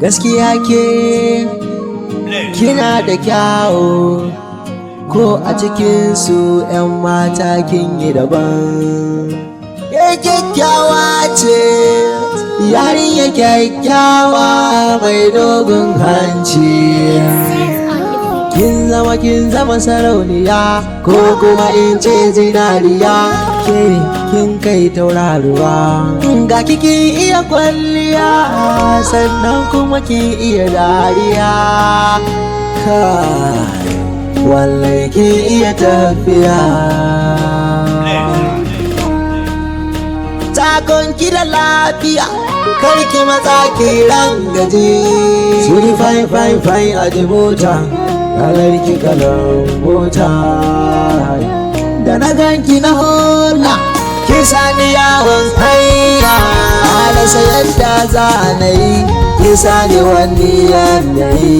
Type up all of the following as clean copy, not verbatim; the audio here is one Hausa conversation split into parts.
gaskiya ke kina da kyawu, ko a cikin su 'yan mata kin yi daban. Ke kyakkyawa ce, yarinya kyakkyawa mai dogon hanci. Kin zama sarauniya, ko kuma in ce zinariya. Ke kin kai tauraruwa, ga kiki iya kwalliya, sannan kuma ki iya dariya. Kai, wallahi ki iya tafiya. Takon ki da lafiya, kar ki matsa ki rangaji. Suri fai a jibota, kalar ki kalan mota. Da na ganki na hola, ki sani yawon hanya. Alasa yadda za na yi, ki sani wani yanayi.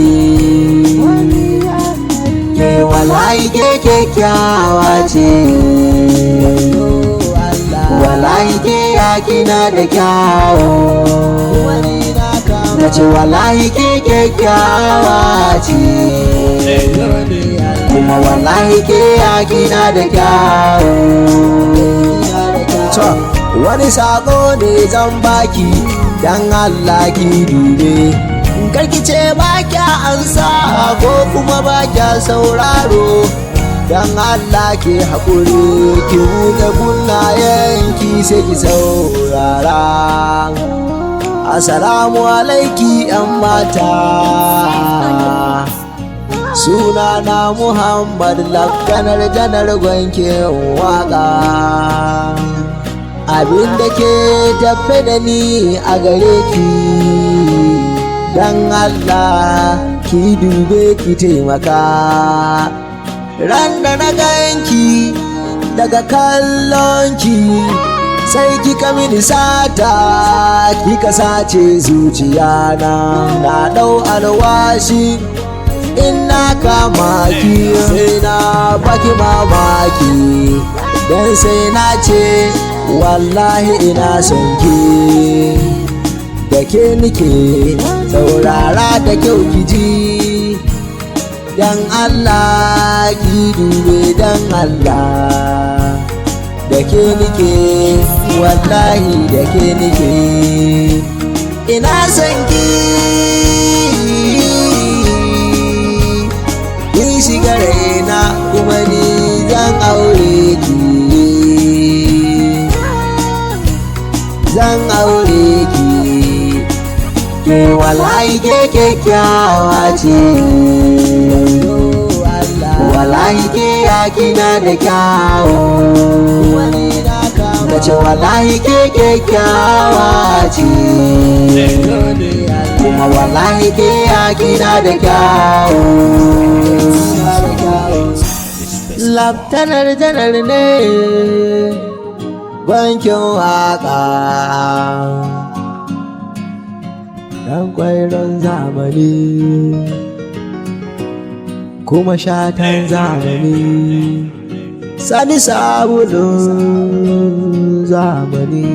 Ke wallahi ke kyakkyawa ce, wallahi ke yakina da kyawo. Na ce wallahi ke kyakkyawa ce, kuma wallahi ke yakina da kyawo. Wani sako ne zan baki, dan Allah ki dube. Karki ce ba kya ansa, ko kuma ba kya sauraro. Dan Allah ke haƙuri, ki buɗe kunnayenki sai ki saurara. Assalamu alaiki 'yan mata, sunana Muhammad Laftanar Janar Gwankin waƙa. Abin da ke tafe da ni a gare ki, dan Allah ki dube ki taimaka. Ran da na ganki daga kallonki, sai kika mini sata, kika sace zuciya na dau alwashi. In na kama ki sai na baki mamaki, dan sai na ce wallahi ina son ki. Da ke nike saurara da kyau ki ji, dan Allah ki dube dan Allah. Da ke nike wallahi da ke nike, ina son ki. Kin shiga raina kuma ni zan aure ki, zan aure ki. Ke wallahi ke kyakkyawa ce, wallahi ke yakina da kyawo. Na ce wallahi ke kyakkyawa ce, kuma wallahi ke yakina da kyawo. Laftanar Janar ne Gwankin waƙa, dan kwairon zamani, kuma shatan zamani, sani sabulun zamani.